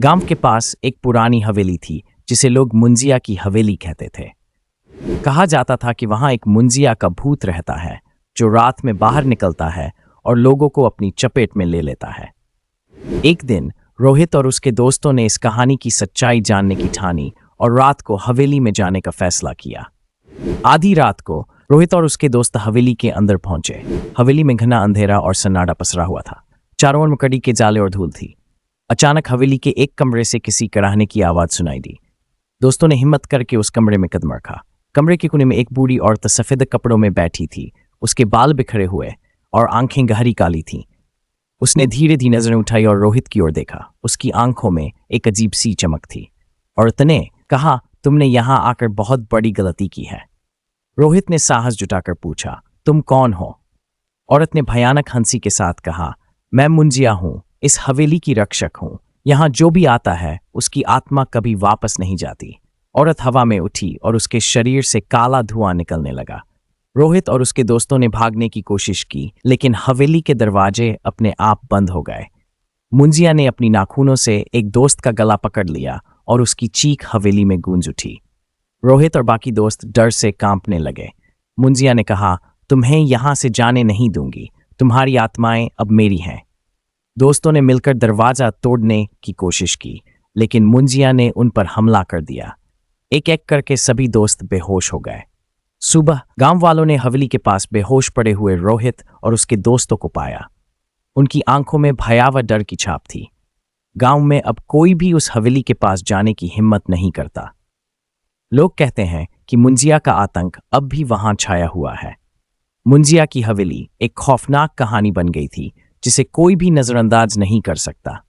गांव के पास एक पुरानी हवेली थी जिसे लोग मुंजिया की हवेली कहते थे। कहा जाता था कि वहां एक मुंजिया का भूत रहता है जो रात में बाहर निकलता है और लोगों को अपनी चपेट में ले लेता है। एक दिन रोहित और उसके दोस्तों ने इस कहानी की सच्चाई जानने की ठानी और रात को हवेली में जाने का फैसला किया। आधी रात को रोहित और उसके दोस्त हवेली के अंदर पहुंचे। हवेली में घना अंधेरा और सन्नाटा पसरा हुआ था। चारों ओर मकड़ी के जाले और धूल थी। अचानक हवेली के एक कमरे से किसी कराहने की आवाज सुनाई दी। दोस्तों ने हिम्मत करके उस कमरे में कदम रखा। कमरे के कोने में एक बूढ़ी औरत सफेद कपड़ों में बैठी थी। उसके बाल बिखरे हुए और आंखें गहरी काली थीं। उसने धीरे धीरे नजरें उठाई और रोहित की ओर देखा। उसकी आंखों में एक अजीब सी चमक थी। औरत ने कहा, तुमने यहां आकर बहुत बड़ी गलती की है। रोहित ने साहस जुटाकर पूछा, तुम कौन हो? औरत ने भयानक हंसी के साथ कहा, मैं मुंजिया हूं, इस हवेली की रक्षक हूं। यहां जो भी आता है उसकी आत्मा कभी वापस नहीं जाती। औरत हवा में उठी और उसके शरीर से काला धुआं निकलने लगा। रोहित और उसके दोस्तों ने भागने की कोशिश की, लेकिन हवेली के दरवाजे अपने आप बंद हो गए। मुंजिया ने अपनी नाखूनों से एक दोस्त का गला पकड़ लिया और उसकी चीख हवेली में गूंज उठी। रोहित और बाकी दोस्त डर से कांपने लगे। मुंजिया ने कहा, तुम्हें यहां से जाने नहीं दूंगी, तुम्हारी आत्माएं अब मेरी हैं। दोस्तों ने मिलकर दरवाजा तोड़ने की कोशिश की, लेकिन मुंजिया ने उन पर हमला कर दिया। एक एक करके सभी दोस्त बेहोश हो गए। सुबह गांव वालों ने हवेली के पास बेहोश पड़े हुए रोहित और उसके दोस्तों को पाया। उनकी आंखों में भयावह डर की छाप थी। गांव में अब कोई भी उस हवेली के पास जाने की हिम्मत नहीं करता। लोग कहते हैं कि मुंजिया का आतंक अब भी वहां छाया हुआ है। मुंजिया की हवेली एक खौफनाक कहानी बन गई थी जिसे कोई भी नजरअंदाज नहीं कर सकता।